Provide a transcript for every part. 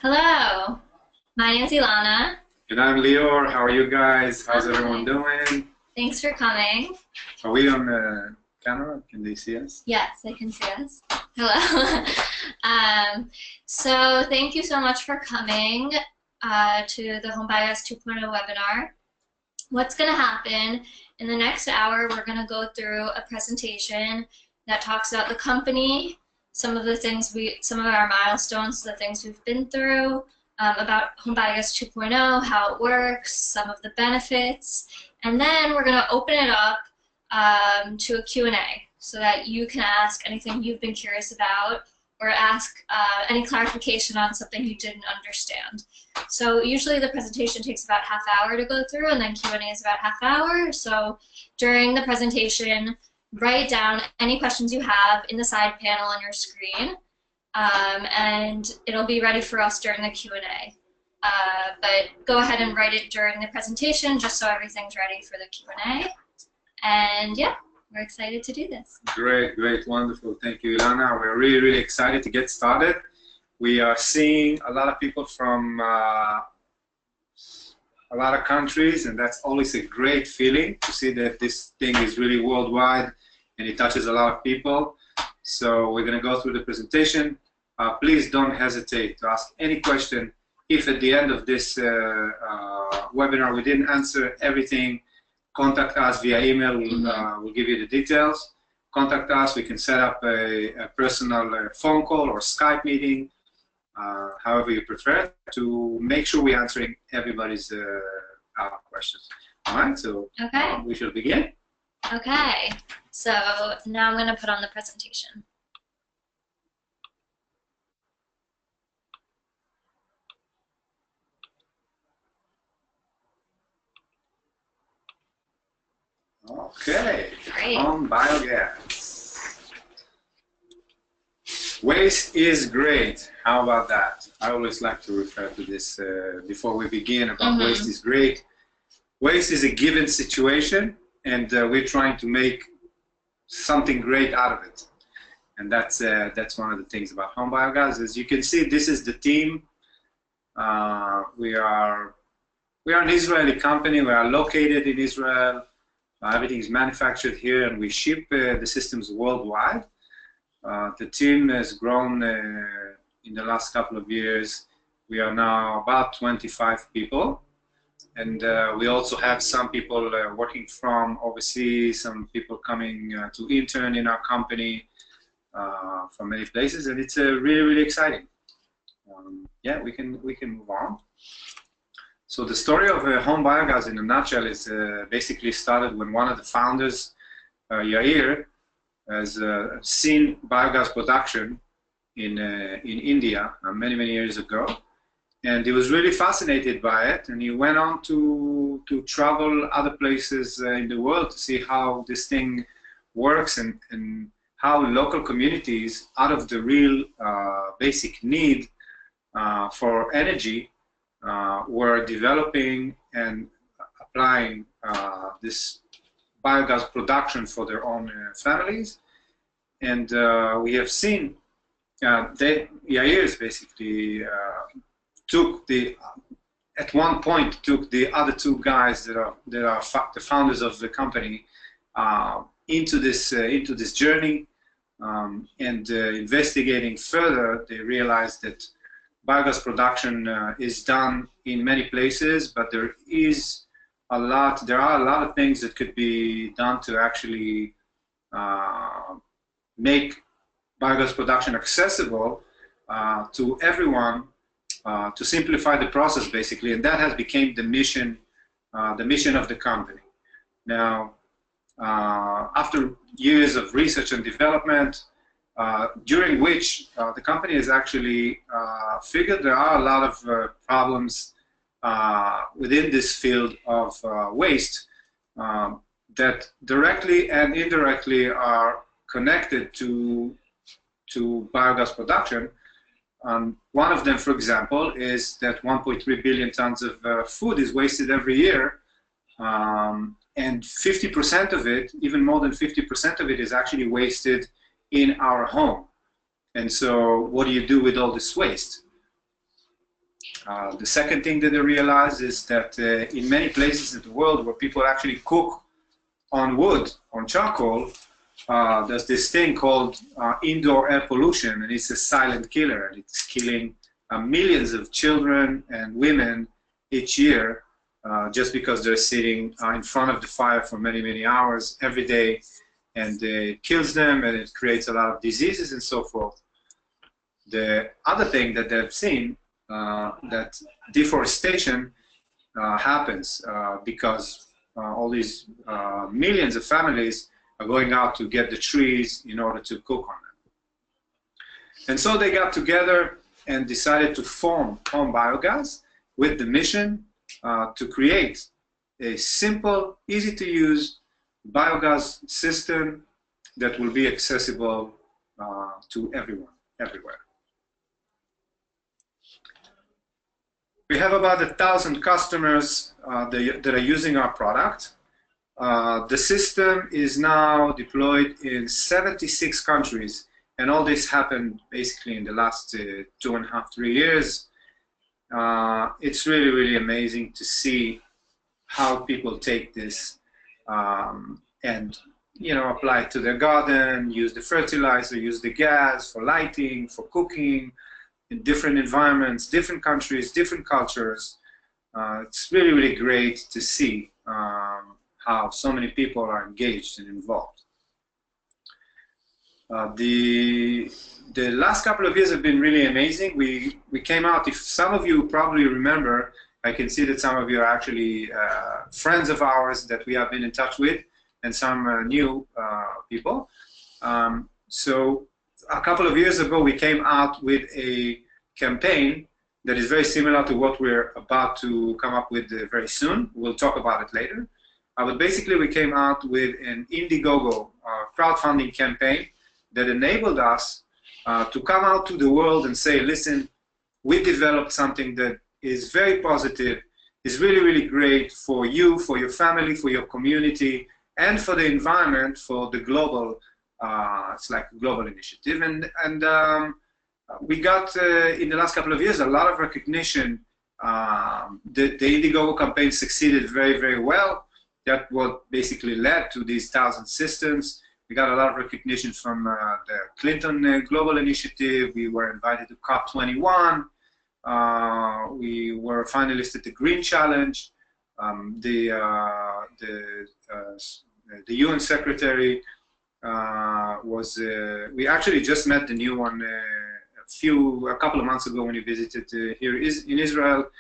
Hello, my name's Ilana. And I'm Lior. How are you guys? How's everyone doing? Thanks for coming. Are we on the camera? Can they see us? Yes, they can see us. Hello. So thank you so much for coming to the HomeBiogas 2.0 webinar. What's going to happen in the next hour, we're going to go through a presentation that talks about the company, some of our milestones, the things we've been through, about HomeBiogas 2.0, how it works, some of the benefits, and then we're going to open it up to a Q&A so that you can ask anything you've been curious about or ask any clarification on something you didn't understand. So usually the presentation takes about half hour to go through, and then Q&A is about half hour. So during the presentation, write down any questions you have in the side panel on your screen, and it'll be ready for us during the Q&A. But go ahead and write it during the presentation just so everything's ready for the Q&A. And yeah, we're excited to do this. Great, wonderful. Thank you, Ilana. We're really excited to get started. We are seeing a lot of people from a lot of countries, and that's always a great feeling to see that this thing is really worldwide and it touches a lot of people. So we're going to go through the presentation. Please don't hesitate to ask any question. If at the end of this webinar we didn't answer everything, contact us via email. We'll give you the details. Contact us. We can set up a personal phone call or Skype meeting, however you prefer, to make sure we're answering everybody's questions. All right, so we shall begin. Okay, so now I'm going to put on the presentation. Okay, great. HomeBiogas. Waste is great. How about that? I always like to refer to this before we begin about waste is great. Waste is a given situation, and we're trying to make something great out of it. And that's one of the things about HomeBiogas. As you can see, this is the team. We are an Israeli company. We are located in Israel. Everything is manufactured here, and we ship the systems worldwide. The team has grown in the last couple of years. We are now about 25 people, and we also have some people working from overseas, some people coming to intern in our company from many places, and it's really exciting. Yeah, we can move on. So the story of HomeBiogas in a nutshell is basically started when one of the founders, Yair, has seen biogas production in India many years ago, and he was really fascinated by it, and he went on to travel other places in the world to see how this thing works and how local communities, out of the real basic need for energy, were developing and applying this biogas production for their own families. And we have seen Yair basically at one point took the other two guys that are the founders of the company into this journey, and investigating further, they realized that biogas production is done in many places, but there are a lot of things that could be done to actually make biogas production accessible to everyone, to simplify the process basically, and that has become the mission of the company. Now, after years of research and development, during which the company has actually figured there are a lot of problems within this field of waste that directly and indirectly are connected to biogas production. One of them, for example, is that 1.3 billion tons of food is wasted every year, and 50% of it, even more than 50% of it, is actually wasted in our home. And so what do you do with all this waste? The second thing that they realized is that in many places in the world where people actually cook on wood, on charcoal, there's this thing called indoor air pollution, and it's a silent killer, and it's killing millions of children and women each year just because they're sitting in front of the fire for many, many hours every day, and it kills them, and it creates a lot of diseases and so forth. The other thing that they've seen, that deforestation happens because all these millions of families are going out to get the trees in order to cook on them. And so they got together and decided to form HomeBiogas with the mission to create a simple, easy to use biogas system that will be accessible to everyone, everywhere. We have about 1,000 customers that are using our product. The system is now deployed in 76 countries, and all this happened basically in the last 2.5, 3 years. It's really, really amazing to see how people take this and apply it to their garden, use the fertilizer, use the gas for lighting, for cooking, in different environments, different countries, different cultures. It's really, really great to see how so many people are engaged and involved. The last couple of years have been really amazing. We came out, if some of you probably remember, I can see that some of you are actually friends of ours that we have been in touch with, and some new people. So a couple of years ago, we came out with a campaign that is very similar to what we're about to come up with very soon. We'll talk about it later. But basically, we came out with an Indiegogo crowdfunding campaign that enabled us to come out to the world and say, listen, we developed something that is very positive, is really, really great for you, for your family, for your community, and for the environment, for the global, it's like a global initiative. And we got, in the last couple of years, a lot of recognition. The Indiegogo campaign succeeded very, very well. That's what basically led to these 1,000 systems. We got a lot of recognition from the Clinton Global Initiative. We were invited to COP21. We were finalists at the Green Challenge. The UN Secretary was, we actually just met the new one a couple of months ago when he visited here in Israel.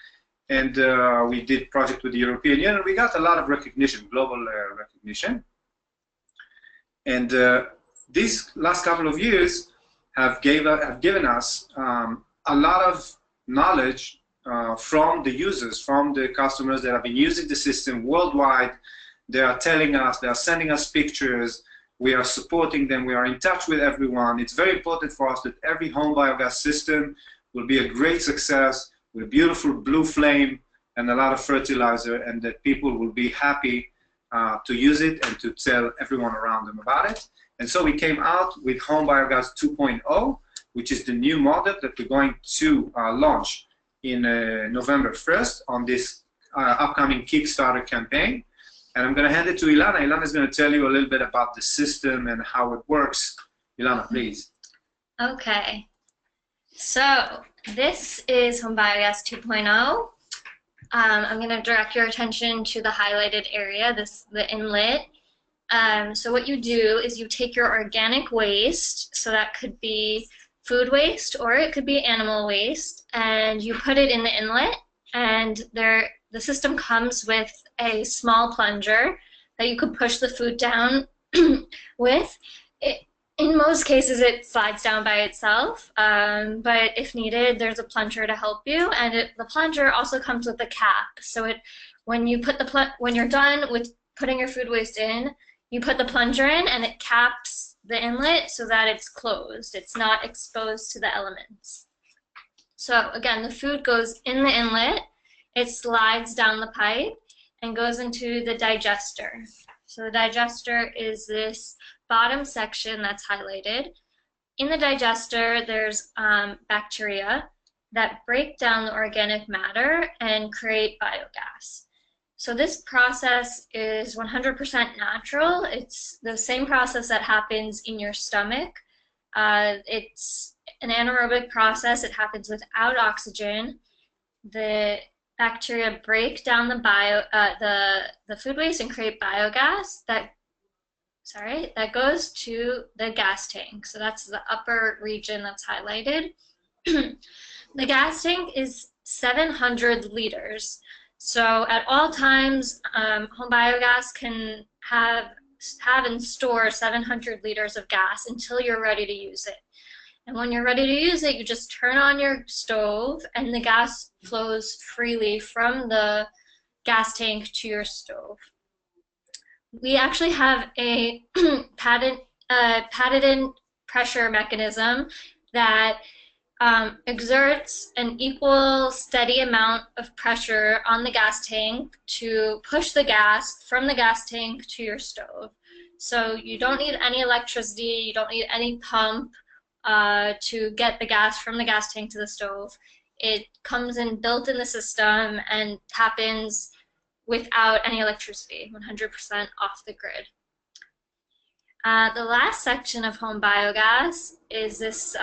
And we did project with the European Union. We got a lot of recognition, global recognition. And these last couple of years have given us a lot of knowledge from the users, from the customers that have been using the system worldwide. They are telling us, they are sending us pictures. We are supporting them. We are in touch with everyone. It's very important for us that every HomeBiogas system will be a great success with a beautiful blue flame and a lot of fertilizer, and that people will be happy to use it and to tell everyone around them about it. And so we came out with HomeBiogas 2.0, which is the new model that we're going to launch in November 1st on this upcoming Kickstarter campaign. And I'm going to hand it to Ilana. Ilana is going to tell you a little bit about the system and how it works. Ilana, please. Okay. So this is HomeBiogas 2.0. I'm going to direct your attention to the highlighted area, the inlet. So what you do is you take your organic waste, so that could be food waste or it could be animal waste, and you put it in the inlet, and the system comes with a small plunger that you could push the food down with. In most cases, it slides down by itself, but if needed, there's a plunger to help you, and the plunger also comes with a cap. So when you're done with putting your food waste in, you put the plunger in, and it caps the inlet so that it's closed. It's not exposed to the elements. So again, the food goes in the inlet, it slides down the pipe, and goes into the digester. So the digester is this bottom section that's highlighted. In the digester, there's bacteria, that break down the organic matter and create biogas. So this process is 100% natural. It's the same process that happens in your stomach. It's an anaerobic process. It happens without oxygen. The bacteria break down the food waste and create biogas that goes to the gas tank. So that's the upper region that's highlighted. The gas tank is 700 liters. So at all times, HomeBiogas can have and store 700 liters of gas until you're ready to use it. And when you're ready to use it, you just turn on your stove and the gas flows freely from the gas tank to your stove. We actually have a patented pressure mechanism that exerts an equal, steady amount of pressure on the gas tank to push the gas from the gas tank to your stove. So you don't need any electricity, you don't need any pump to get the gas from the gas tank to the stove. It comes in built in the system and happens without any electricity, 100% off the grid. The last section of HomeBiogas is this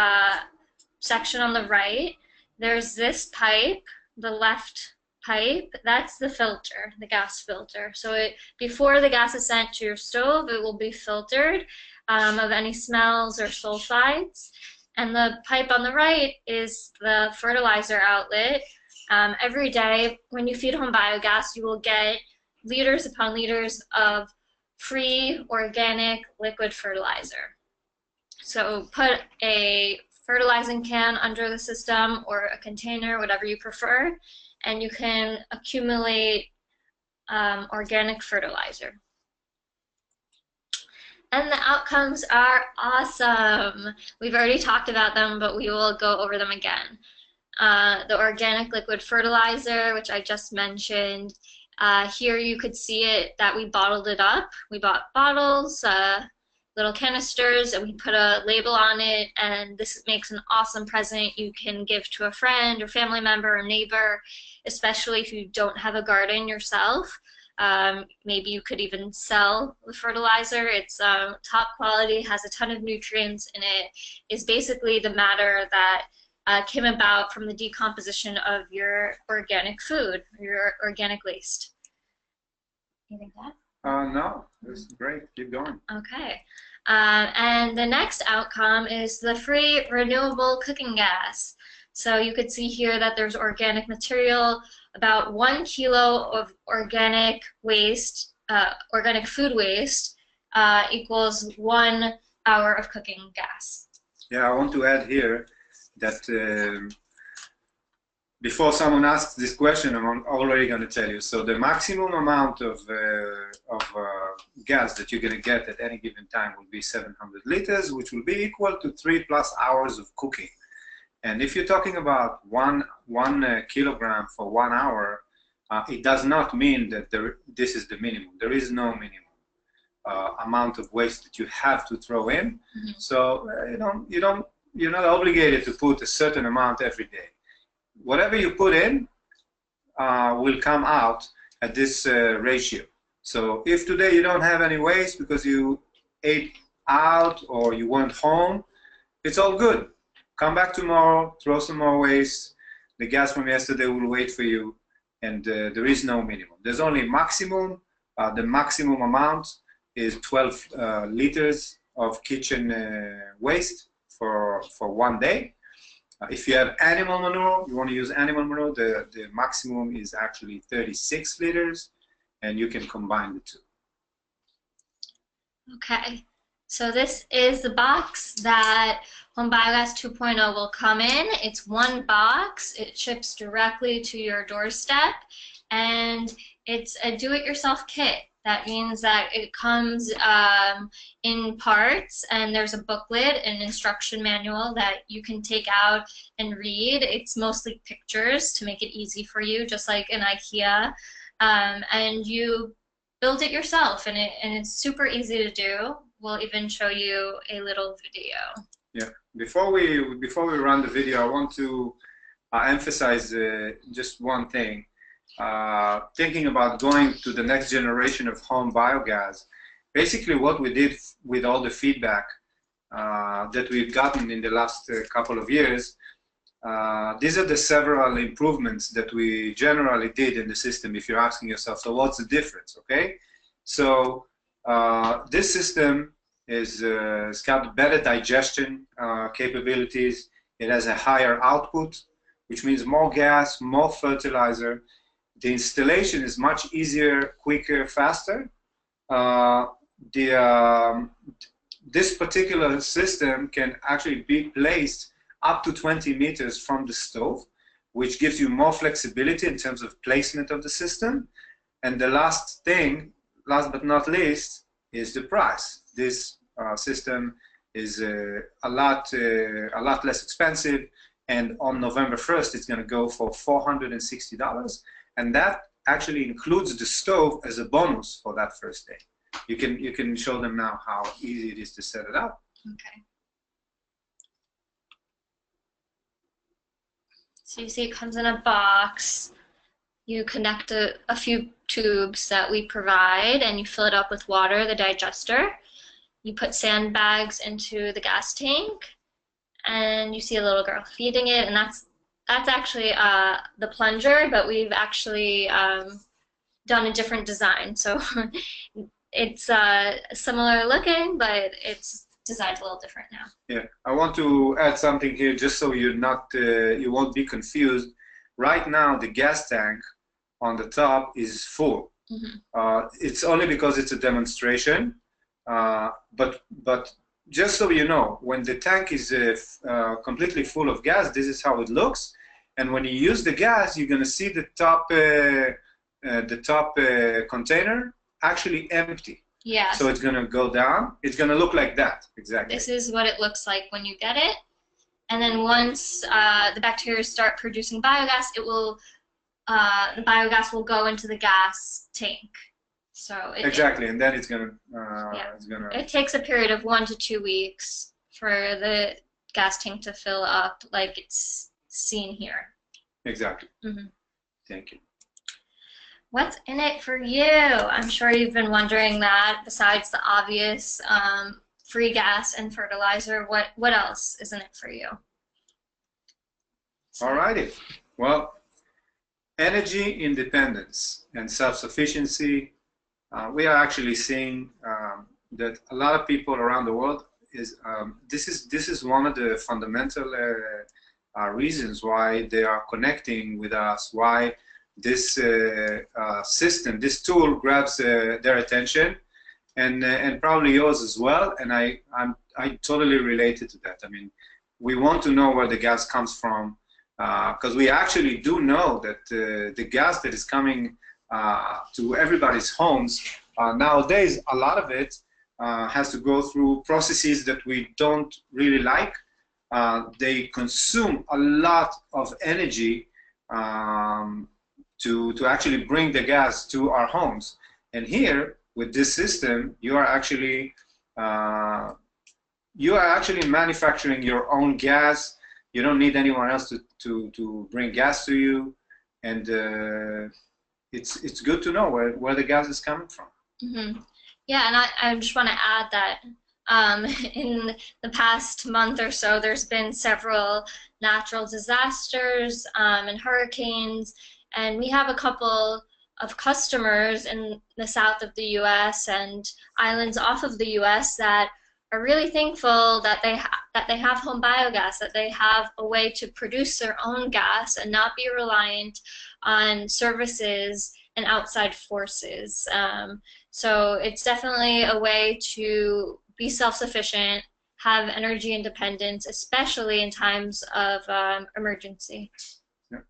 section on the right. There's this pipe, the left pipe, that's the filter, the gas filter. So before the gas is sent to your stove, it will be filtered of any smells or sulfides. And the pipe on the right is the fertilizer outlet. Every day when you feed HomeBiogas, you will get liters upon liters of free organic liquid fertilizer. So put a fertilizing can under the system or a container, whatever you prefer, and you can accumulate organic fertilizer. And the outcomes are awesome. We've already talked about them, but we will go over them again. The organic liquid fertilizer, which I just mentioned. Here you could see it that we bottled it up. We bought bottles, little canisters, and we put a label on it, and this makes an awesome present you can give to a friend or family member or neighbor, especially if you don't have a garden yourself. Maybe you could even sell the fertilizer. It's top quality, has a ton of nutrients in it. It's basically the matter that came about from the decomposition of your organic food, your organic waste. Anything to add? No, this is great. Keep going. Okay. And the next outcome is the free renewable cooking gas. So you could see here that there's organic material, about 1 kilo of organic waste, organic food waste equals 1 hour of cooking gas. Yeah, I want to add here that before someone asks this question, I'm already going to tell you. So the maximum amount of gas that you're going to get at any given time will be 700 liters, which will be equal to 3+ hours of cooking. And if you're talking about one kilogram for 1 hour, it does not mean that this is the minimum. There is no minimum amount of waste that you have to throw in. Mm-hmm. So you're not obligated to put a certain amount every day. Whatever you put in will come out at this ratio. So if today you don't have any waste because you ate out or you weren't home, it's all good. Come back tomorrow, throw some more waste. The gas from yesterday will wait for you, and there is no minimum. There's only maximum. The maximum amount is 12 liters of kitchen waste for 1 day. If you have animal manure, you want to use animal manure, the maximum is actually 36 liters, and you can combine the two. Okay, so this is the box that HomeBiogas 2.0 will come in. It's one box. It ships directly to your doorstep, and it's a do-it-yourself kit. That means that it comes in parts, and there's a booklet, an instruction manual that you can take out and read. It's mostly pictures to make it easy for you, just like in IKEA. And you build it yourself, and it's super easy to do. We'll even show you a little video. Yeah. Before we run the video, I want to I emphasize just one thing. Thinking about going to the next generation of home biogas, basically what we did with all the feedback that we've gotten in the last couple of years, these are the several improvements that we generally did in the system. If you're asking yourself, so what's the difference, okay? So this system it's got better digestion capabilities. It has a higher output, which means more gas, more fertilizer. The installation is much easier, quicker, faster. This particular system can actually be placed up to 20 meters from the stove, which gives you more flexibility in terms of placement of the system. And the last thing, last but not least, is the price. This system is a lot less expensive, and on November 1st, it's going to go for $460, and that actually includes the stove as a bonus for that first day. You can show them now how easy it is to set it up. Okay. So you see it comes in a box. You connect a few tubes that we provide, and you fill it up with water, the digester. You put sandbags into the gas tank, and you see a little girl feeding it, and that's actually the plunger, but we've actually done a different design. So it's similar looking, but it's designed a little different now. Yeah, I want to add something here, just so you're not you won't be confused. Right now, the gas tank on the top is full. Mm-hmm. It's only because it's a demonstration, but just so you know, when the tank is completely full of gas, this is how it looks. And when you use the gas, you're going to see the top container actually empty. Yeah. So it's going to go down. It's going to look like that, exactly. This is what it looks like when you get it. And then once the bacteria start producing biogas, it will the biogas will go into the gas tank. So exactly, and then it's gonna. It takes a period of 1 to 2 weeks for the gas tank to fill up, like it's seen here. Exactly. Mm-hmm. Thank you. What's in it for you? I'm sure you've been wondering that. Besides the obvious free gas and fertilizer, what else is in it for you? Alrighty. Well, energy independence and self-sufficiency. We are actually seeing that a lot of people around the world this is one of the fundamental reasons why they are connecting with us. Why this system, this tool, grabs their attention, and probably yours as well. And I totally related to that. I mean, we want to know where the gas comes from, because we actually do know that the gas that is coming to everybody's homes nowadays, a lot of it has to go through processes that we don't really like. They consume a lot of energy to actually bring the gas to our homes. And here, with this system, you are actually manufacturing your own gas. You don't need anyone else to bring gas to you, and it's good to know where the gas is coming from. Mm-hmm. Yeah, and I just want to add that in the past month or so, there's been several natural disasters and hurricanes, and we have a couple of customers in the south of the U.S. and islands off of the U.S. that are really thankful that they have home biogas, that they have a way to produce their own gas and not be reliant on services and outside forces. So it's definitely a way to be self-sufficient, have energy independence, especially in times of emergency. Yeah.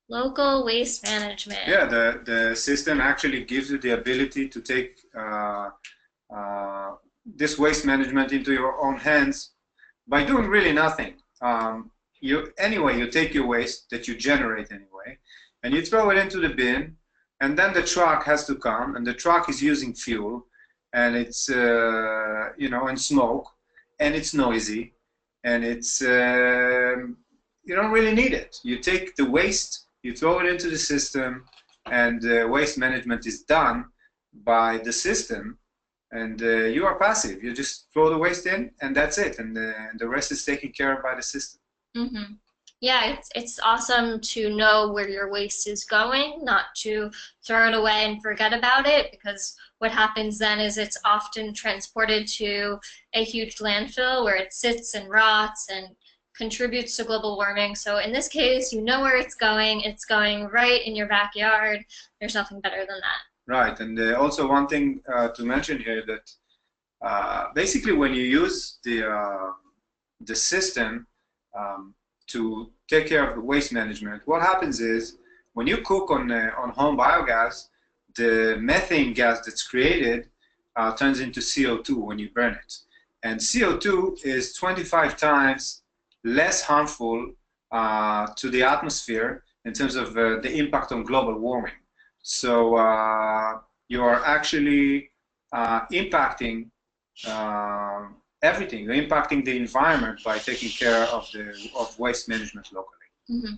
Local waste management. Yeah, the system actually gives you the ability to take this waste management into your own hands by doing really nothing. You take your waste that you generate anyway, and you throw it into the bin, and then the truck has to come, and the truck is using fuel, and it's and smoke, and it's noisy, and it's you don't really need it. You take the waste, you throw it into the system, and waste management is done by the system, and you are passive. You just throw the waste in, and that's it, and the rest is taken care of by the system. Mm-hmm. Yeah, it's awesome to know where your waste is going, not to throw it away and forget about it, because what happens then is it's often transported to a huge landfill where it sits and rots and contributes to global warming. So in this case, you know where it's going right in your backyard. There's nothing better than that. Right, and also one thing to mention here, that basically when you use the system to take care of the waste management, what happens is when you cook on home biogas, the methane gas that's created turns into CO2 when you burn it. And CO2 is 25 times less harmful to the atmosphere in terms of the impact on global warming. So you are actually impacting everything. You're impacting the environment by taking care of waste management locally. Mm-hmm.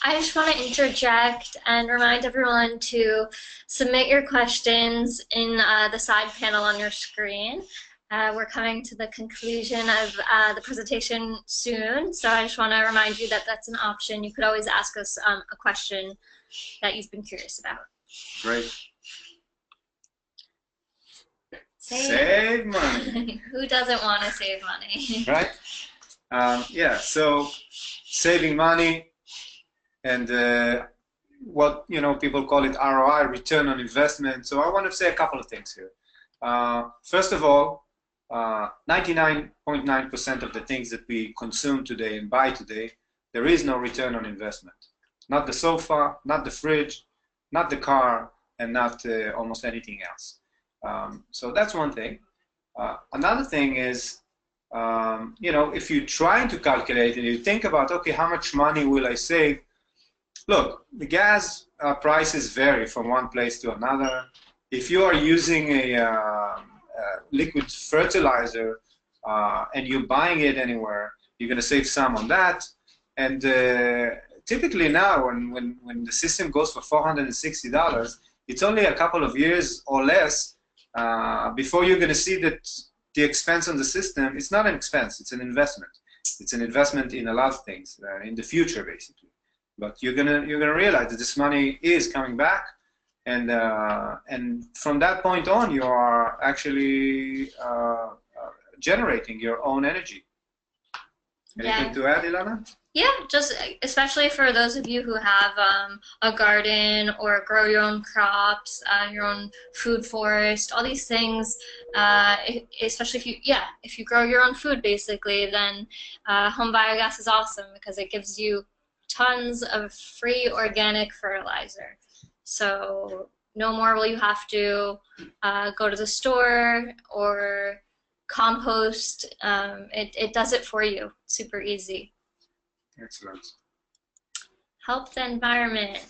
I just want to interject and remind everyone to submit your questions in the side panel on your screen. We're coming to the conclusion of the presentation soon, so I just want to remind you that that's an option. You could always ask us a question that you've been curious about. Great. Save money. Who doesn't want to save money? Right? Yeah, so saving money and what people call it ROI, return on investment. So I want to say a couple of things here. First of all, 99.9% of the things that we consume today and buy today, there is no return on investment. Not the sofa, not the fridge, not the car, and not almost anything else. So that's one thing. Another thing is, if you're trying to calculate and you think about, okay, how much money will I save? Look, the gas prices vary from one place to another. If you are using a liquid fertilizer and you're buying it anywhere, you're going to save some on that. And typically now, when the system goes for $460, it's only a couple of years or less before you're going to see that the expense on the system, it's not an expense, it's an investment. It's an investment in a lot of things, in the future, basically. But you're gonna realize that this money is coming back, and from that point on, you are actually generating your own energy. Anything to add, Ilana? Yeah, just especially for those of you who have a garden or grow your own crops, your own food forest, all these things. Especially if you grow your own food, basically, then home biogas is awesome because it gives you tons of free organic fertilizer. So no more will you have to go to the store or compost. It does it for you. Super easy. Excellent. Help the environment.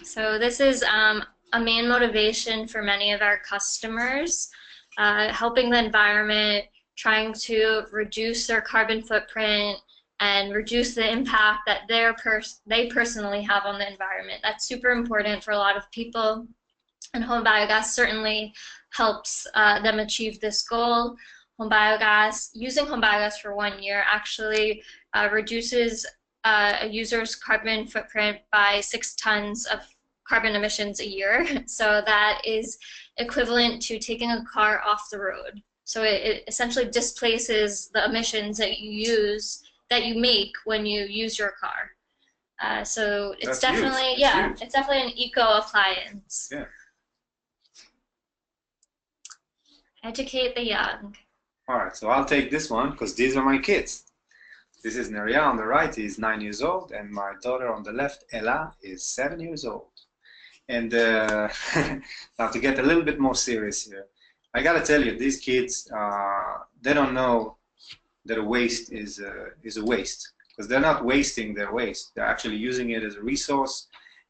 So this is a main motivation for many of our customers, helping the environment, trying to reduce their carbon footprint and reduce the impact that they personally have on the environment. That's super important for a lot of people, and home biogas certainly helps them achieve this goal. Using home biogas for 1 year actually reduces a user's carbon footprint by 6 tons of carbon emissions a year. So that is equivalent to taking a car off the road. So it essentially displaces the emissions that you make when you use your car. So it's definitely it's definitely an eco appliance. Yeah. Educate the young. All right, so I'll take this one because these are my kids. This is Neria on the right, he's 9 years old, and my daughter on the left, Ella, is 7 years old. And now to get a little bit more serious here, I gotta tell you, these kids, they don't know that a waste is a waste, because they're not wasting their waste. They're actually using it as a resource.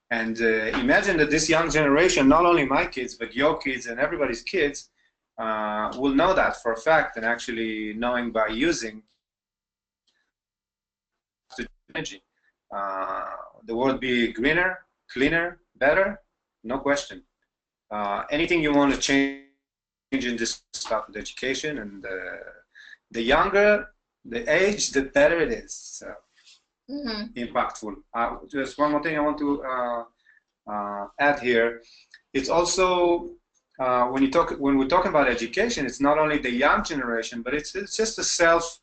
And imagine that this young generation, not only my kids, but your kids and everybody's kids, will know that for a fact, and actually knowing by using energy. the world be greener, cleaner, better, no question. Anything you want to change in this stuff with education, and the younger the age, the better it is. So impactful. Just one more thing I want to add here. It's also when we're talking about education, it's not only the young generation, but it's just a self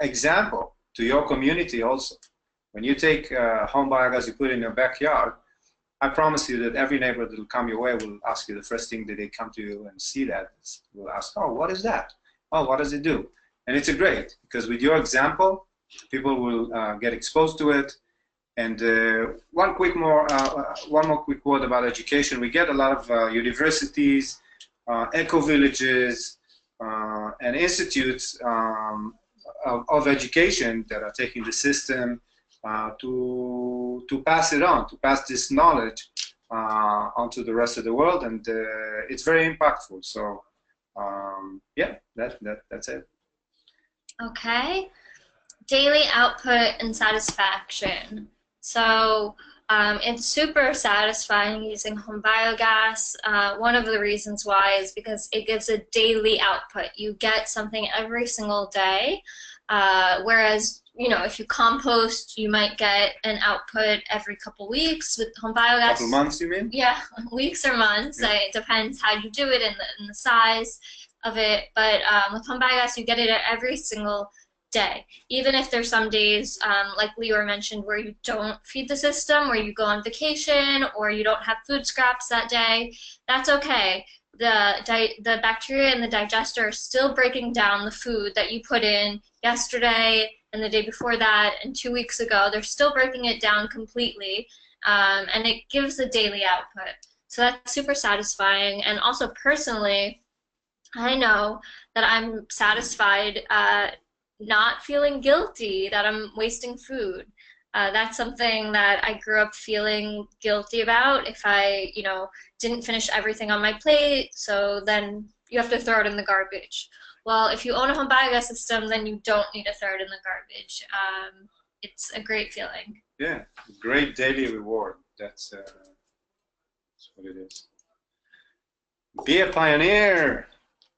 example to your community also. When you take HomeBiogas, you put it in your backyard, I promise you that every neighbor that will come your way will ask you the first thing that they come to you and see that, will ask, oh, what is that? Oh, what does it do? And it's great, because with your example, people will get exposed to it. And one more quick word about education. We get a lot of universities, eco-villages, and institutes of education that are taking the system to pass it on, to pass this knowledge onto the rest of the world, and it's very impactful. So yeah, that's it. Okay, daily output and satisfaction. So it's super satisfying using HomeBiogas. One of the reasons why is because it gives a daily output. You get something every single day, whereas if you compost, you might get an output every couple weeks. With HomeBiogas, couple months, you mean? Yeah, weeks or months. Yeah. It depends how you do it and the size of it. But with HomeBiogas, you get it every single day. Even if there's some days, like Lior mentioned, where you don't feed the system, where you go on vacation, or you don't have food scraps that day, that's okay. The bacteria in the digester are still breaking down the food that you put in yesterday and the day before that and 2 weeks ago. They're still breaking it down completely, and it gives a daily output. So that's super satisfying. And also personally, I know that I'm satisfied not feeling guilty that I'm wasting food. That's something that I grew up feeling guilty about if I, didn't finish everything on my plate, so then you have to throw it in the garbage. Well, if you own a HomeBiogas system, then you don't need to throw it in the garbage. It's a great feeling. Yeah, great daily reward. That's what it is. Be a pioneer.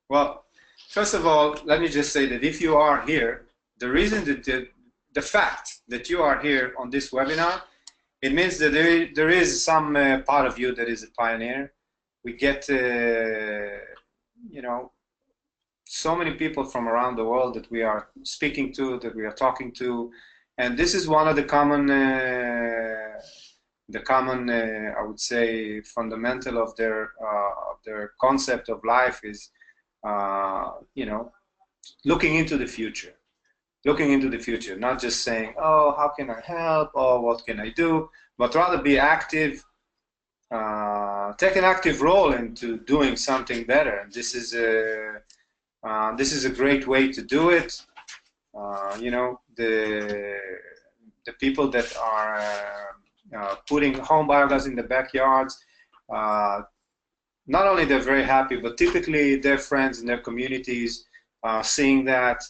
Well, first of all, let me just say that if you are here, the reason that the fact that you are here on this webinar, it means that there is some part of you that is a pioneer. We get, so many people from around the world that we are speaking to, that we are talking to, and this is one of the common, I would say, fundamental of their concept of life is, looking into the future. Looking into the future, not just saying, oh, how can I help, or what can I do, but rather be active, take an active role into doing something better. And this is a great way to do it. The people that are putting HomeBiogas in the backyards, not only they're very happy, but typically their friends and their communities are seeing that.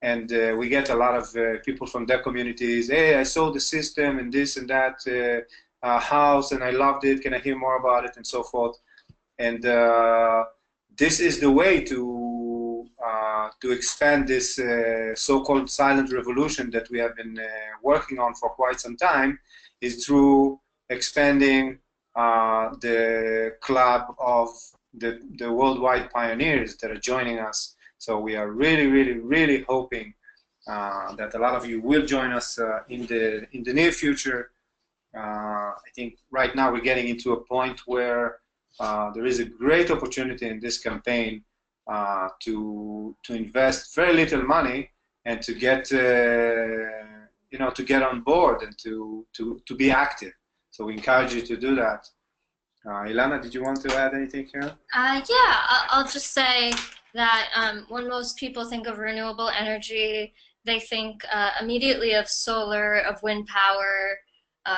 And we get a lot of people from their communities. Hey, I saw the system and this and that house, and I loved it. Can I hear more about it, and so forth? And this is the way to expand this so-called silent revolution that we have been working on for quite some time, is through expanding the club of the worldwide pioneers that are joining us. So we are really, really, really hoping that a lot of you will join us in the near future. I think right now we're getting into a point where there is a great opportunity in this campaign to invest very little money and to get to get on board and to be active. So we encourage you to do that. Ilana, did you want to add anything here? Yeah, I'll just say that when most people think of renewable energy, they think immediately of solar, of wind power,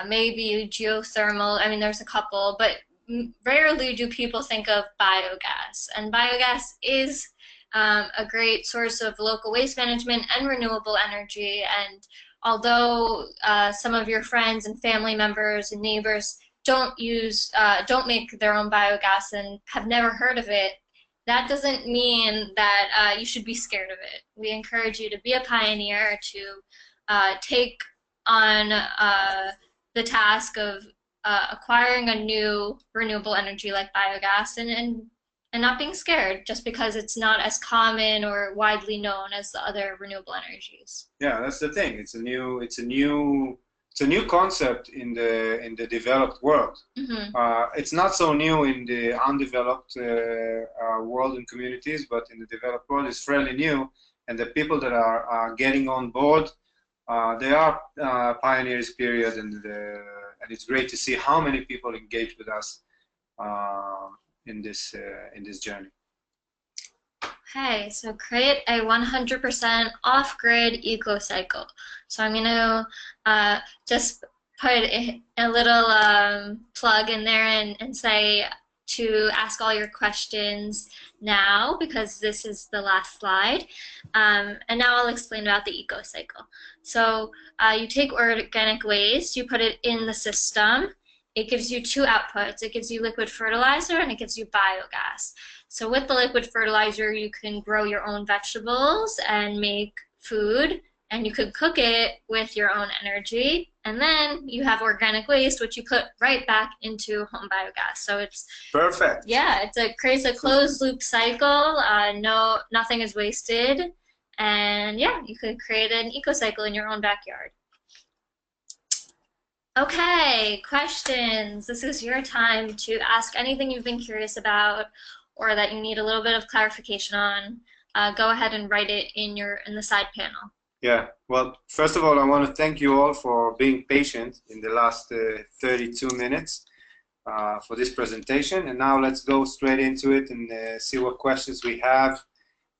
maybe geothermal. I mean, there's a couple, but rarely do people think of biogas. And biogas is a great source of local waste management and renewable energy. And although some of your friends and family members and neighbors don't make their own biogas and have never heard of it, that doesn't mean that you should be scared of it. We encourage you to be a pioneer, to take on the task of acquiring a new renewable energy like biogas, and not being scared just because it's not as common or widely known as the other renewable energies. Yeah, that's the thing. It's a new concept in the developed world. It's not so new in the undeveloped world and communities, but in the developed world, it's fairly new. And the people that are getting on board, they are pioneers. Period. And it's great to see how many people engage with us in this journey. Okay, so create a 100% off-grid EcoCycle. So I'm going to just put a little plug in there and say to ask all your questions now, because this is the last slide. And now I'll explain about the EcoCycle. So you take organic waste, you put it in the system. It gives you two outputs. It gives you liquid fertilizer and it gives you biogas. So with the liquid fertilizer, you can grow your own vegetables and make food, and you could cook it with your own energy. And then you have organic waste, which you put right back into HomeBiogas. So it's perfect. Yeah, creates a closed loop cycle. Nothing is wasted, and yeah, you could create an EcoCycle in your own backyard. Okay, questions. This is your time to ask anything you've been curious about or that you need a little bit of clarification on. Go ahead and write it in the side panel. Yeah, well, first of all, I want to thank you all for being patient in the last 32 minutes for this presentation. And now let's go straight into it and see what questions we have.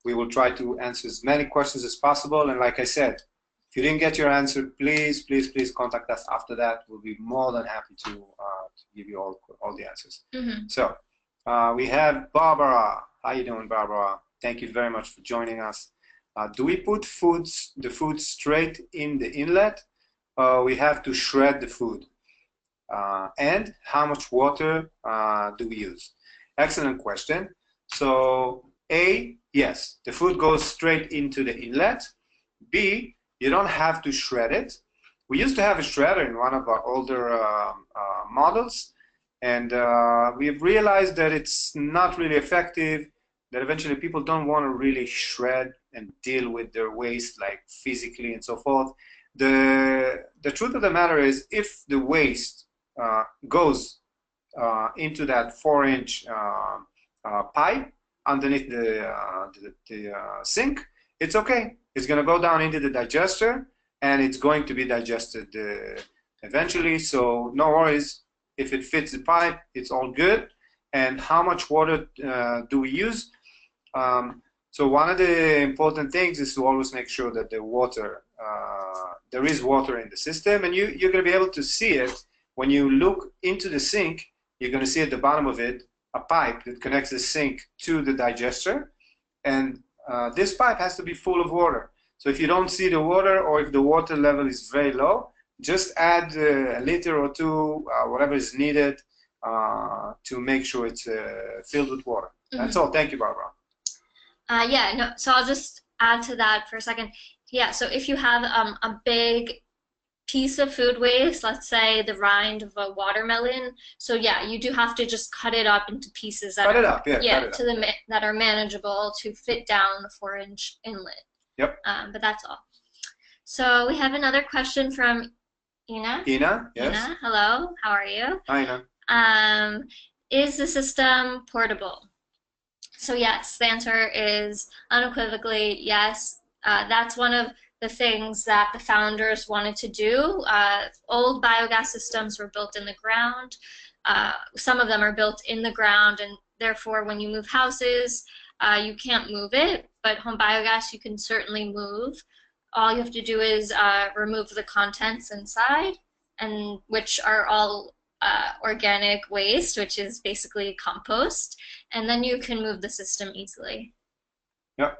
We will try to answer as many questions as possible. And like I said, if you didn't get your answer, please contact us after that. We'll be more than happy to give you all the answers. So we have Barbara. How you doing, Barbara? Thank you very much for joining us. Do we put the food straight in the inlet? We have to shred the food. And how much water do we use? Excellent question. So A, yes, the food goes straight into the inlet. B, you don't have to shred it. We used to have a shredder in one of our older models, and we've realized that it's not really effective, that eventually people don't want to really shred and deal with their waste like physically and so forth. The truth of the matter is, if the waste goes into that 4-inch pipe underneath the sink, it's okay. It's going to go down into the digester, and it's going to be digested eventually. So no worries. If it fits the pipe, it's all good. And how much water do we use? So one of the important things is to always make sure that the water, there is water in the system, and you're going to be able to see it when you look into the sink. You're going to see at the bottom of it a pipe that connects the sink to the digester, and this pipe has to be full of water. So if you don't see the water, or if the water level is very low, just add a liter or two, whatever is needed, to make sure it's filled with water. That's all. Thank you, Barbara. Yeah, no, so I'll just add to that for a second. Yeah, so if you have a big piece of food waste, let's say the rind of a watermelon, so yeah, you do have to just cut it up into pieces that that are manageable to fit down the 4-inch inlet. Yep. But that's all. So we have another question from Ina. Ina, yes. Ina, hello. How are you? Hi, Ina. Is the system portable? So yes, the answer is unequivocally yes. That's one of the things that the founders wanted to do. Old biogas systems were built in the ground. Some of them are built in the ground, and therefore when you move houses, you can't move it, but HomeBiogas you can certainly move. All you have to do is remove the contents inside, and which are all organic waste, which is basically compost, and then you can move the system easily. Yep.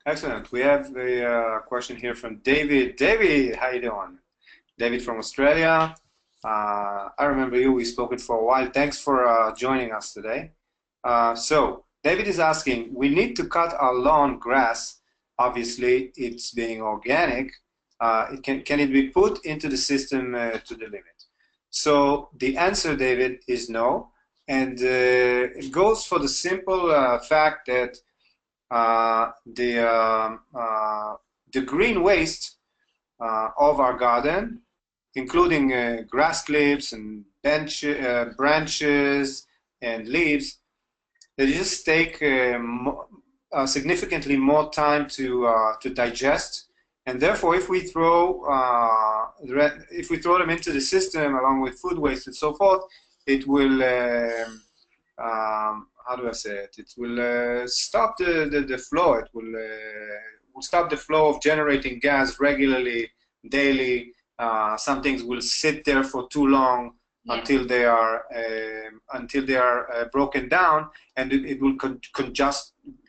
Excellent. We have a question here from David. David, how you doing? David from Australia. I remember you. We spoke for a while. Thanks for joining us today. So David is asking, we need to cut our lawn grass. Obviously, it's being organic. Can it be put into the system to the limit? So the answer, David, is no. And it goes for the simple fact that the green waste of our garden, including grass clips and branches and leaves, they just take significantly more time to digest, and therefore, if we throw them into the system along with food waste and so forth, it will how do I say it? It will stop the flow. It will stop the flow of generating gas regularly, daily. Some things will sit there for too long until they are broken down, and it will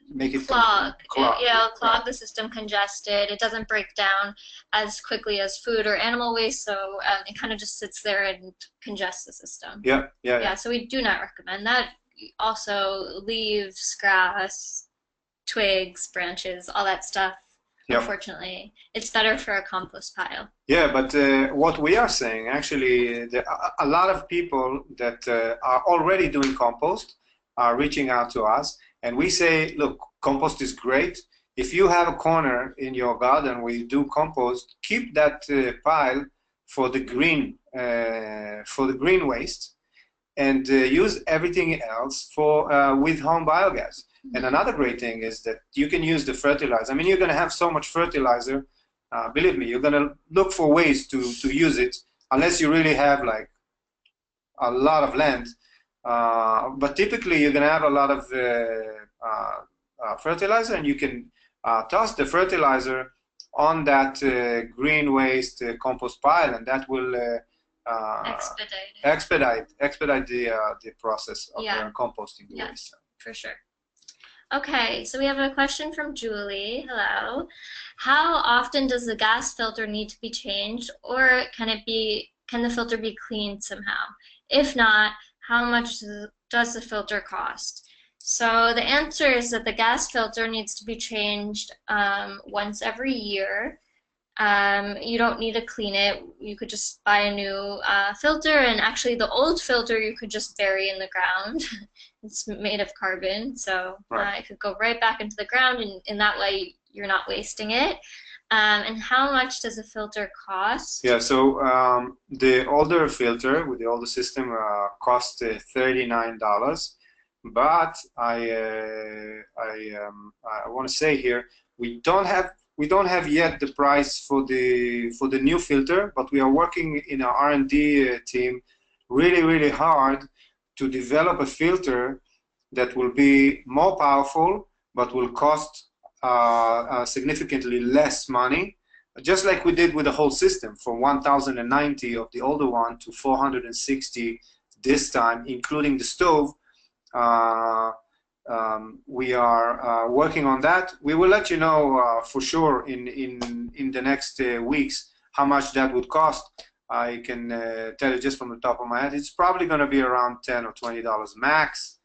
make it clog. It'll clog the system, congested. It doesn't break down as quickly as food or animal waste, so it kind of just sits there and congests the system. Yeah. So we do not recommend that. Also, leaves, grass, twigs, branches, all that stuff. Yep. Unfortunately, it's better for a compost pile. Yeah, but what we are saying, actually, a lot of people that are already doing compost are reaching out to us, and we say, look, compost is great. If you have a corner in your garden where you do compost, keep that pile for the green waste, and use everything else with home biogas. And another great thing is that you can use the fertilizer. I mean, you're going to have so much fertilizer. Believe me, you're going to look for ways to use it, unless you really have like a lot of land. But typically, you're going to have a lot of fertilizer, and you can toss the fertilizer on that green waste compost pile, and that will expedite the process of composting the waste. For sure. Okay, so we have a question from Julie. Hello. How often does the gas filter need to be changed, or can the filter be cleaned somehow? If not, how much does the filter cost? So the answer is that the gas filter needs to be changed once every year. You don't need to clean it. You could just buy a new filter, and actually the old filter you could just bury in the ground. It's made of carbon, so it could go right back into the ground, and in that way you're not wasting it. And how much does a filter cost? Yeah, so the older filter with the older system cost $39. But I want to say here, we don't have yet the price for the new filter, but we are working in our R&D team really hard to develop a filter that will be more powerful but will cost significantly less money, just like we did with the whole system, from 1,090 of the older one to 460 this time, including the stove. We are working on that. We will let you know for sure in the next weeks how much that would cost. I can tell you just from the top of my head, it's probably going to be around $10 or $20 max,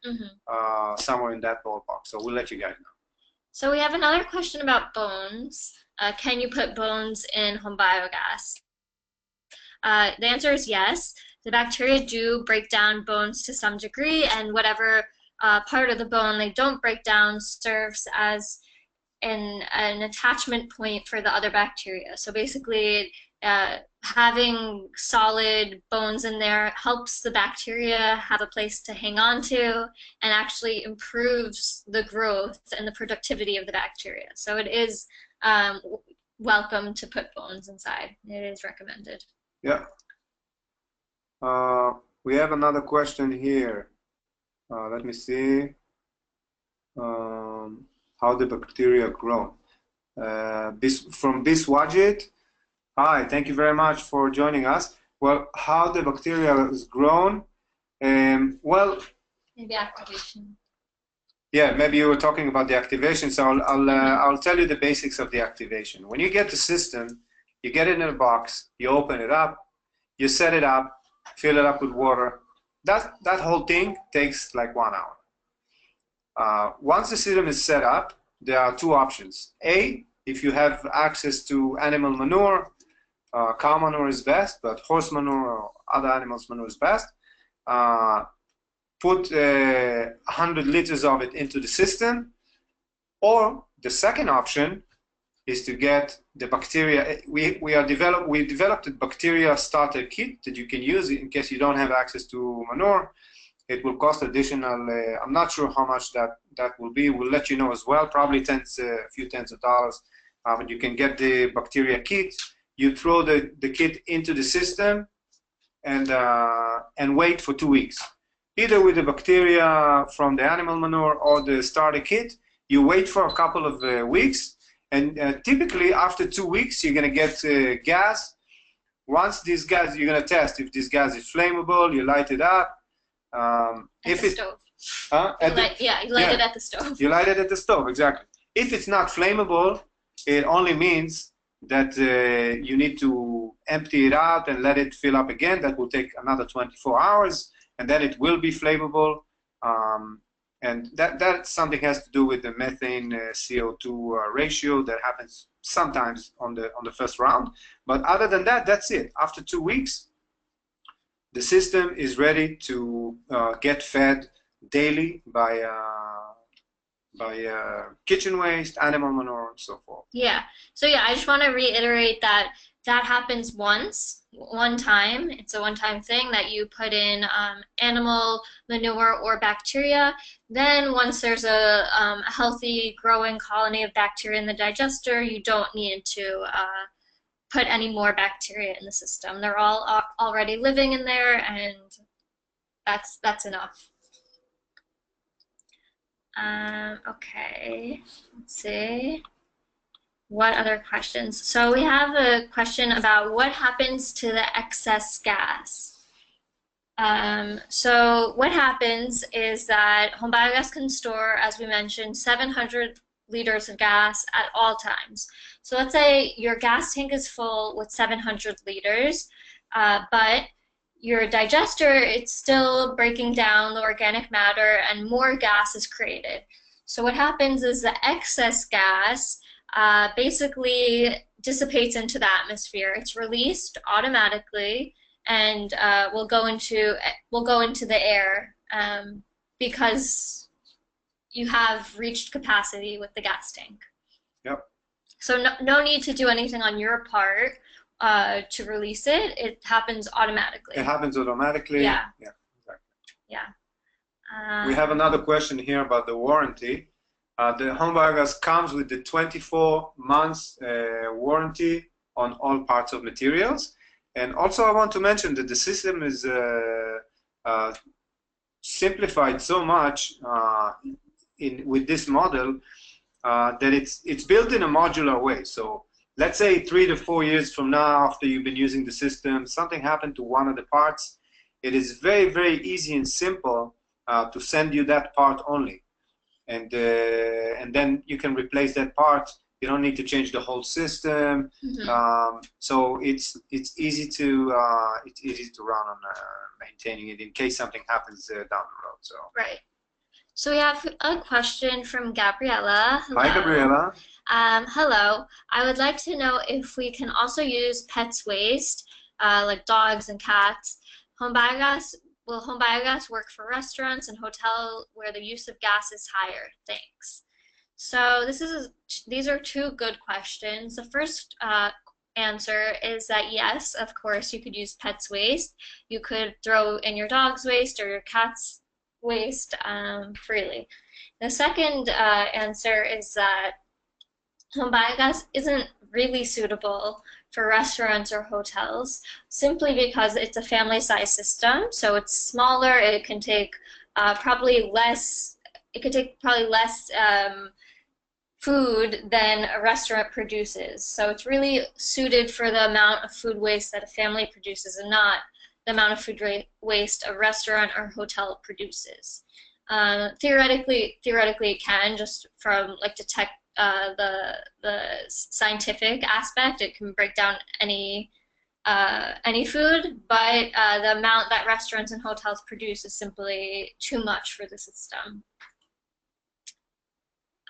somewhere in that ballpark. So we'll let you guys know. So we have another question about bones. Can you put bones in home biogas? The answer is yes. The bacteria do break down bones to some degree, and whatever part of the bone they don't break down serves as an attachment point for the other bacteria. So basically, having solid bones in there helps the bacteria have a place to hang on to, and actually improves the growth and the productivity of the bacteria. So it is welcome to put bones inside. It is recommended. Yeah. We have another question here. Let me see. How the bacteria grow. From Biswajit. Hi, thank you very much for joining us. Well, how the bacteria is grown? Well, maybe activation. Yeah, maybe you were talking about the activation, so I'll tell you the basics of the activation. When you get the system, you get it in a box, you open it up, you set it up, fill it up with water. That whole thing takes like 1 hour. Once the system is set up, there are two options. A, if you have access to animal manure, cow manure is best, but horse manure or other animals' manure is best. Put 100 liters of it into the system, or the second option is to get the bacteria. We developed a bacteria starter kit that you can use in case you don't have access to manure. It will cost additional. I'm not sure how much that will be. We'll let you know as well. Probably a few tens of dollars. But you can get the bacteria kit. You throw the kit into the system and wait for 2 weeks. Either with the bacteria from the animal manure or the starter kit, you wait for a couple of weeks, and typically after 2 weeks, you're going to get gas. Once this gas, you're going to test if this gas is flammable, you light it up. At the stove. You light it at the stove. You light it at the stove, exactly. If it's not flammable, it only means that you need to empty it out and let it fill up again. That will take another 24 hours. And then it will be flammable, and that something has to do with the methane CO2 ratio that happens sometimes on the first round. But other than that, that's it. After 2 weeks, the system is ready to get fed daily by kitchen waste, animal manure, and so forth. Yeah. So yeah, I just want to reiterate that happens one time. It's a one-time thing that you put in animal manure or bacteria. Then once there's a healthy growing colony of bacteria in the digester, you don't need to put any more bacteria in the system. They're all already living in there, and that's enough. Okay, let's see. What other questions? So we have a question about what happens to the excess gas. So what happens is that HomeBiogas can store, as we mentioned, 700 liters of gas at all times. So let's say your gas tank is full with 700 liters, but your digester, it's still breaking down the organic matter and more gas is created. So what happens is the excess gas basically dissipates into the atmosphere. It's released automatically and will go into the air because you have reached capacity with the gas tank. Yep. So no need to do anything on your part to release it. It happens automatically. It happens automatically. Yeah. Yeah. Exactly. Yeah. We have another question here about the warranty. The HomeBiogas comes with the 24 months warranty on all parts of materials. And also I want to mention that the system is simplified so much with this model that it's built in a modular way. So let's say 3 to 4 years from now, after you've been using the system, something happened to one of the parts. It is very, very easy and simple to send you that part only. And then you can replace that part. You don't need to change the whole system. Mm-hmm. So it's easy to run on maintaining it in case something happens down the road. So right. So we have a question from Gabriella. Hello. Hi, Gabriella. Hello. I would like to know if we can also use pets waste, like dogs and cats. Will HomeBiogas work for restaurants and hotels where the use of gas is higher? Thanks. So these are two good questions. The first answer is that yes, of course, you could use pets waste. You could throw in your dog's waste or your cat's waste freely. The second answer is that HomeBiogas isn't really suitable for restaurants or hotels simply because it's a family-size system. So it's smaller. It can take probably less. It could take probably less food than a restaurant produces. So it's really suited for the amount of food waste that a family produces and not the amount of food waste a restaurant or hotel produces. Theoretically, it can, just from like the scientific aspect. It can break down any food, but the amount that restaurants and hotels produce is simply too much for the system.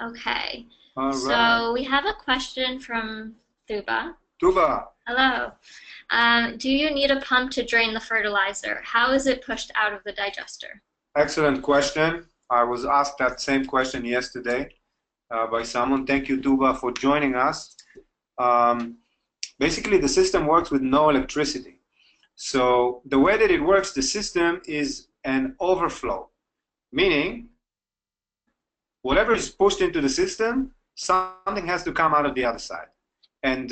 Okay. All right. So we have a question from Thuba. Tuba. Hello. Do you need a pump to drain the fertilizer? How is it pushed out of the digester? Excellent question. I was asked that same question yesterday by someone. Thank you, Tuba, for joining us. Basically, the system works with no electricity. So the way that it works, the system is an overflow, meaning whatever is pushed into the system, something has to come out of the other side. And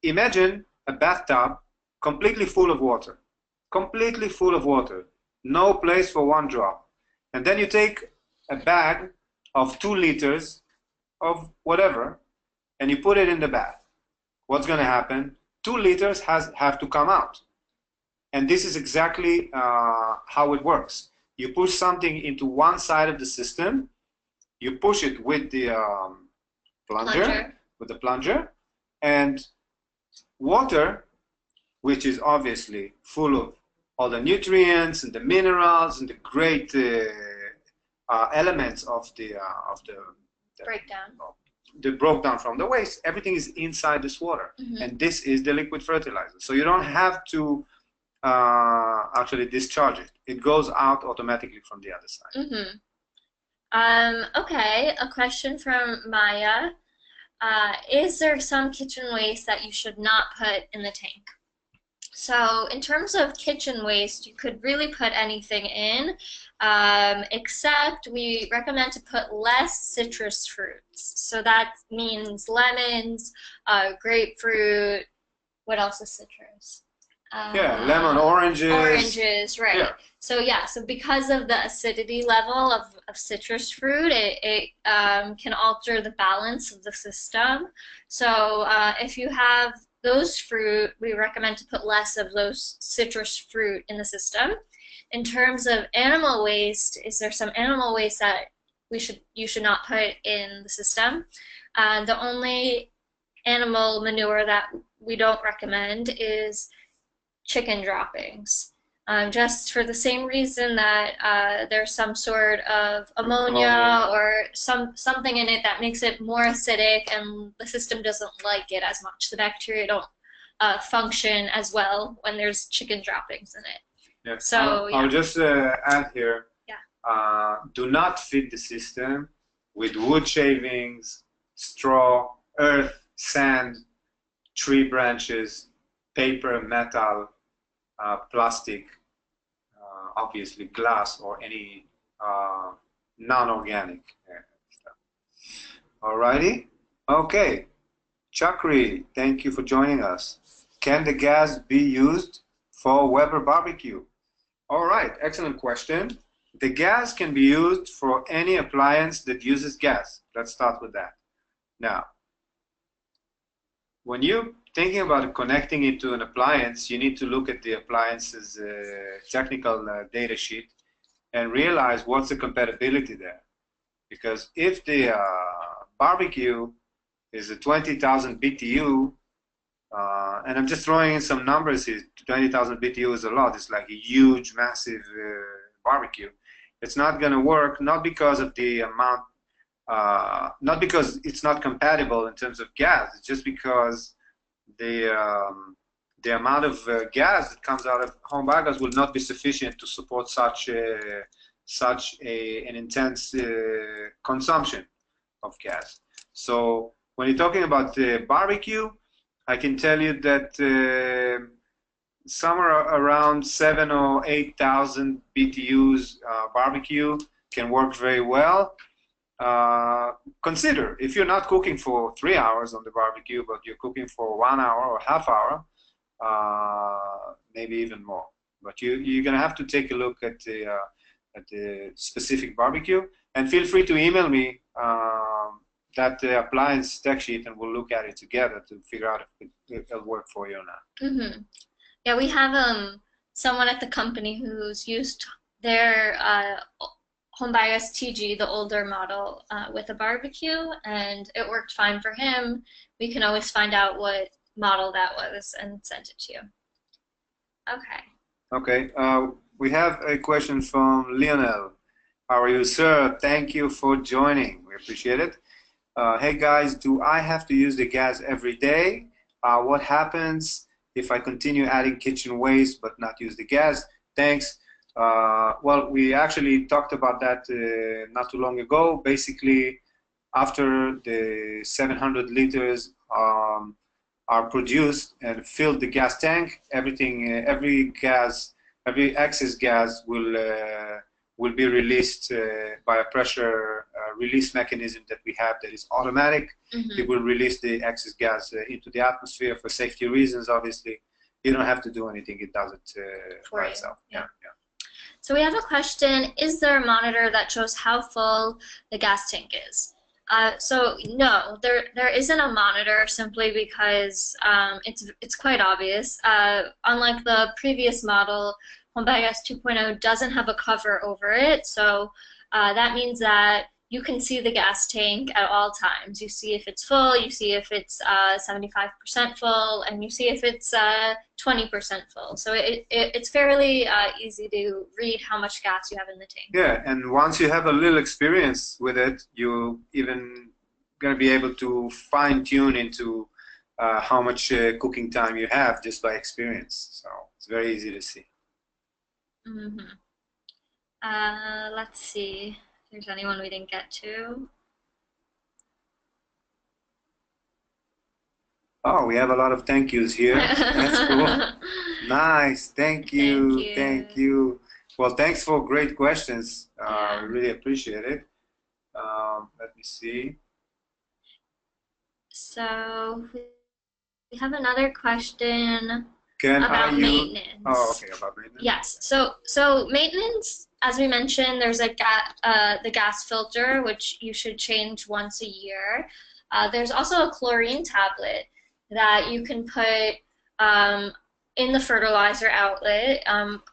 imagine a bathtub completely full of water, no place for one drop. And then you take a bag of 2 liters of whatever, and you put it in the bath. What's going to happen? 2 liters have to come out. And this is exactly how it works. You push something into one side of the system, you push it with the plunger, and water, which is obviously full of all the nutrients and the minerals and the great elements of the breakdown. The broke down from the waste, everything is inside this water. And this is the liquid fertilizer. So you don't have to actually discharge it. It goes out automatically from the other side. Okay, a question from Maya. Is there some kitchen waste that you should not put in the tank? So in terms of kitchen waste, you could really put anything in, except we recommend to put less citrus fruits. So that means lemons, grapefruit. What else is citrus? Yeah, lemon, oranges. Oranges, right. Yeah. So yeah, so because of the acidity level of citrus fruit, it can alter the balance of the system. So if you have those fruit, we recommend to put less of those citrus fruit in the system. In terms of animal waste, is there some animal waste that you should not put in the system? The only animal manure that we don't recommend is chicken droppings. Just for the same reason that there's some sort of ammonia or something in it that makes it more acidic, and the system doesn't like it as much. The bacteria don't function as well when there's chicken droppings in it. Yeah. So I'll just add here. Yeah. Do not feed the system with wood shavings, straw, earth, sand, tree branches, paper, metal, plastic, obviously glass, or any non-organic stuff. Alrighty? Okay. Chakri, thank you for joining us. Can the gas be used for Weber barbecue? All right, excellent question. The gas can be used for any appliance that uses gas. Let's start with that. Now, when you're thinking about connecting it to an appliance, you need to look at the appliance's technical data sheet and realize what's the compatibility there. Because if the barbecue is a 20,000 BTU, and I'm just throwing in some numbers here, 20,000 BTU is a lot. It's like a huge, massive barbecue. It's not going to work, not because of the amount, not because it's not compatible in terms of gas. It's just because the amount of gas that comes out of HomeBiogas will not be sufficient to support such an intense consumption of gas. So when you're talking about barbecue, I can tell you that somewhere around 7,000 or 8,000 BTUs barbecue can work very well. Consider if you're not cooking for 3 hours on the barbecue, but you're cooking for 1 hour or half hour, maybe even more. But you're gonna have to take a look at the specific barbecue, and feel free to email me that appliance tech sheet, and we'll look at it together to figure out if it'll work for you or not. Mm-hmm. Yeah, we have someone at the company who's used their HomeBiogas TG, the older model, with a barbecue, and it worked fine for him. We can always find out what model that was and send it to you. Okay. Okay. We have a question from Lionel. How are you, sir? Thank you for joining. We appreciate it. Hey guys, do I have to use the gas every day? What happens if I continue adding kitchen waste but not use the gas? Thanks. Well, we actually talked about that not too long ago. Basically, after the 700 liters are produced and filled the gas tank, everything, every excess gas will be released by a pressure release mechanism that we have that is automatic. Mm-hmm. It will release the excess gas into the atmosphere for safety reasons, obviously. You don't have to do anything. It does it by itself. Yeah. So we have a question, is there a monitor that shows how full the gas tank is? So no, there isn't a monitor, simply because it's quite obvious. Unlike the previous model, HomeBiogas 2.0 doesn't have a cover over it, so that means that you can see the gas tank at all times. You see if it's full, you see if it's 75% full, and you see if it's 20% full. So it's fairly easy to read how much gas you have in the tank. Yeah, and once you have a little experience with it, you even going to be able to fine-tune into how much cooking time you have just by experience. So it's very easy to see. Mm-hmm. Let's see if there's anyone we didn't get to. Oh, we have a lot of thank yous here. That's cool. Nice. Thank you. Thank you. Well, thanks for great questions. I really appreciate it. Let me see. So we have another question. About maintenance. Oh, okay, about maintenance. Yes. So maintenance, as we mentioned, there's the gas filter, which you should change once a year. There's also a chlorine tablet that you can put in the fertilizer outlet.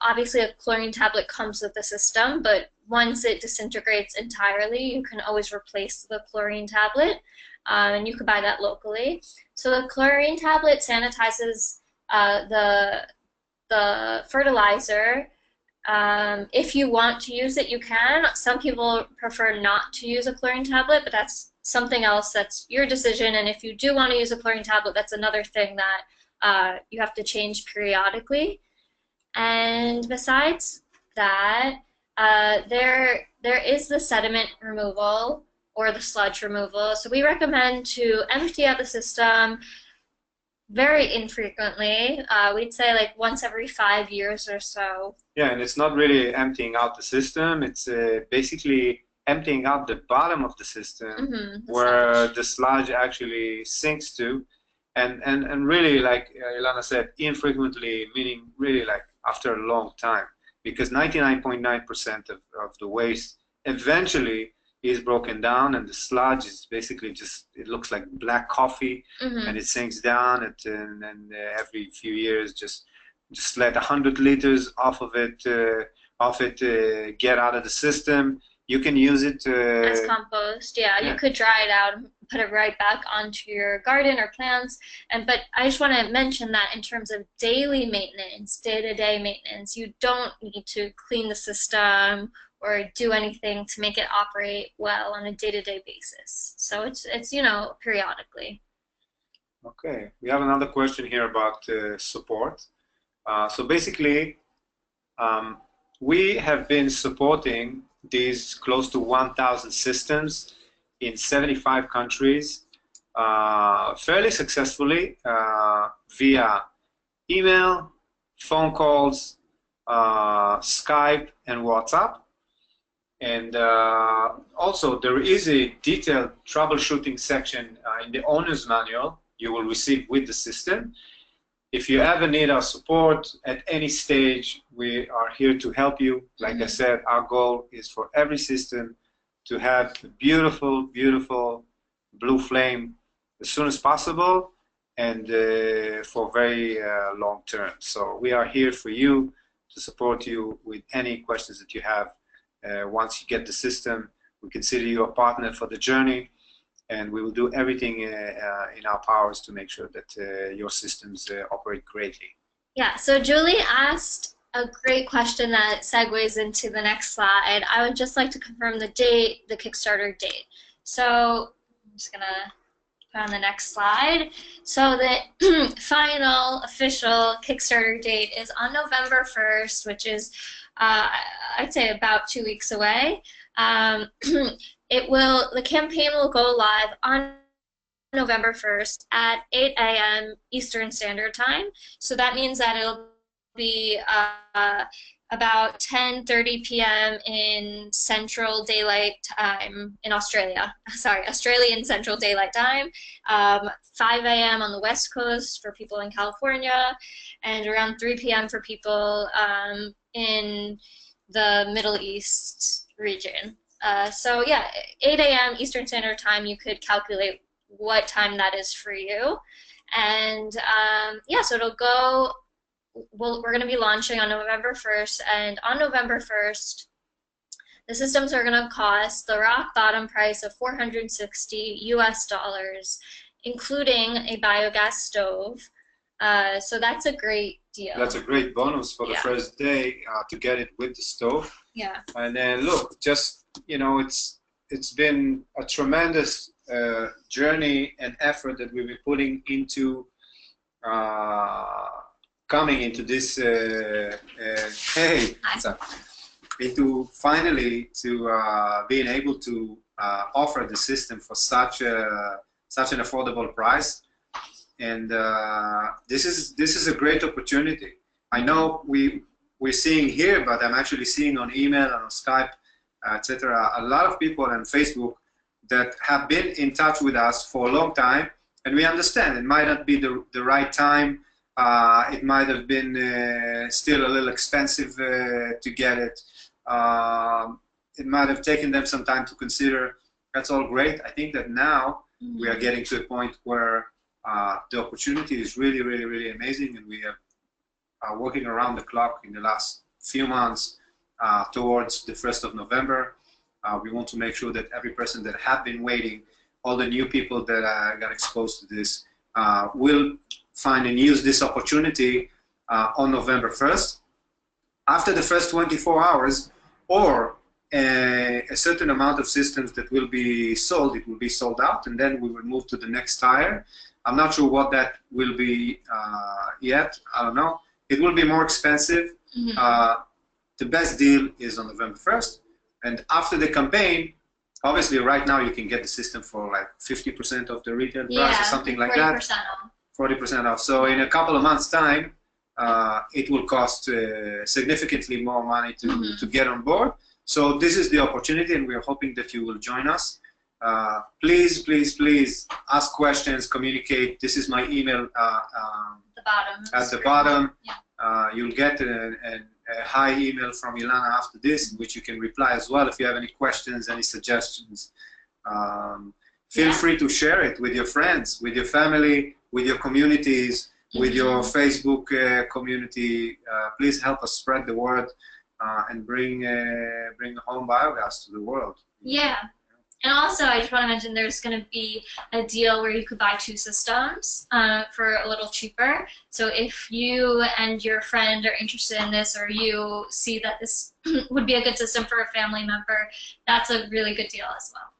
Obviously, a chlorine tablet comes with the system, but once it disintegrates entirely, you can always replace the chlorine tablet, and you can buy that locally. So the chlorine tablet sanitizes the fertilizer. If you want to use it, you can. Some people prefer not to use a chlorine tablet, but that's something else. That's your decision. And if you do want to use a chlorine tablet, that's another thing that you have to change periodically. And besides that, there is the sediment removal or the sludge removal. So we recommend to empty out the system very infrequently. We'd say like once every 5 years or so. Yeah, and it's not really emptying out the system. It's basically emptying out the bottom of the system, where the sludge actually sinks to. And really, like Ilana said, infrequently, meaning really like after a long time. Because 99.9% of the waste eventually is broken down, and the sludge is basically just, it looks like black coffee, and it sinks down, and every few years just let 100 liters off it get out of the system. You can use it as compost. Yeah, you could dry it out and put it right back onto your garden or plants. But I just want to mention that in terms of daily maintenance, day-to-day maintenance, you don't need to clean the system or do anything to make it operate well on a day-to-day basis. So it's periodically. Okay, we have another question here about support. So basically, we have been supporting these close to 1,000 systems in 75 countries fairly successfully via email, phone calls, Skype, and WhatsApp. And also, there is a detailed troubleshooting section in the owner's manual you will receive with the system. If you ever need our support at any stage, we are here to help you. Like I said, our goal is for every system to have a beautiful, beautiful blue flame as soon as possible, and for very long term. So we are here for you to support you with any questions that you have. Once you get the system, we consider you a partner for the journey, and we will do everything in our powers to make sure that your systems operate greatly. Yeah, so Julie asked a great question that segues into the next slide. I would just like to confirm the date, the Kickstarter date. So I'm just going to put on the next slide. So the final official Kickstarter date is on November 1st, which is, I'd say, about 2 weeks away. The campaign will go live on November 1st at 8 a.m. Eastern Standard Time. So that means that it'll be about 10:30 p.m. in Central Daylight Time in Australia. Sorry, Australian Central Daylight Time. 5 a.m. on the West Coast for people in California, and around 3 p.m. for people in the Middle East region. So yeah, 8 a.m. Eastern Standard Time, you could calculate what time that is for you. And yeah, so it'll go, we're going to be launching on November 1st, and on November 1st, the systems are going to cost the rock bottom price of $460 US, including a biogas stove. So that's a great deal. That's a great bonus for the first day to get it with the stove. Yeah. And then look, just, you know, it's been a tremendous journey and effort that we've been putting into coming into this into finally to being able to offer the system for such an affordable price. And this is a great opportunity. I know we're seeing here, but I'm actually seeing on email and on Skype, etc., a lot of people on Facebook that have been in touch with us for a long time, and we understand it might not be the right time. It might have been still a little expensive to get it. It might have taken them some time to consider. That's all great. I think that now we are getting to a point where the opportunity is really, really, really amazing, and we are working around the clock in the last few months towards the 1st of November. We want to make sure that every person that had been waiting, all the new people that got exposed to this, will find and use this opportunity on November 1st. After the first 24 hours, or a certain amount of systems that will be sold, it will be sold out, and then we will move to the next tier. I'm not sure what that will be yet. I don't know. It will be more expensive. The best deal is on November 1st. And after the campaign, obviously right now you can get the system for like 50% of the retail price or something like 40% that. Off. 40% off. So in a couple of months' time, it will cost significantly more money to get on board. So this is the opportunity, and we are hoping that you will join us. Please, please, please ask questions, communicate. This is my email at the bottom. Yeah. You'll get a hi email from Ilana after this, in which you can reply as well if you have any questions, any suggestions. Feel free to share it with your friends, with your family, with your communities, with your Facebook community. Please help us spread the word and bring HomeBiogas to the world. Yeah. And also, I just want to mention there's going to be a deal where you could buy 2 systems for a little cheaper. So if you and your friend are interested in this, or you see that this would be a good system for a family member, that's a really good deal as well.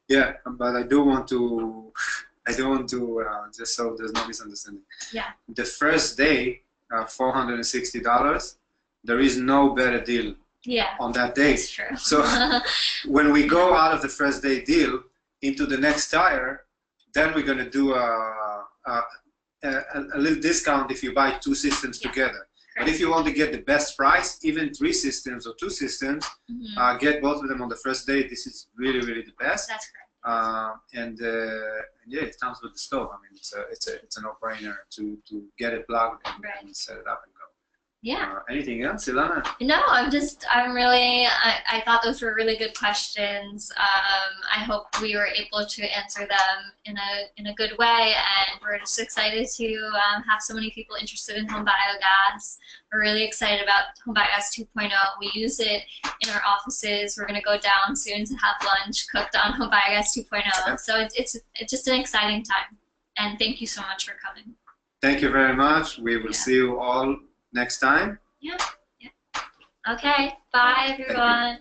Yeah, but I do want to, just so there's no misunderstanding. Yeah. The first day, $460, there is no better deal. Yeah, on that day. That's true. So when we go out of the first day deal into the next tier, then we're going to do a little discount if you buy 2 systems together. But if you want to get the best price, even 3 systems or 2 systems, get both of them on the first day. This is really, really the best. That's correct. And yeah, it comes with the stove. I mean, it's a no-brainer to get it plugged and set it up and go. Yeah. Anything else, Ilana? No, I thought those were really good questions. I hope we were able to answer them in a good way, and we're just excited to have so many people interested in home biogas. We're really excited about Home Biogas 2.0. We use it in our offices. We're going to go down soon to have lunch cooked on Home Biogas 2.0. Yeah. So it's just an exciting time, and thank you so much for coming. Thank you very much. We will see you all next time. Yeah. Okay. Bye, everyone.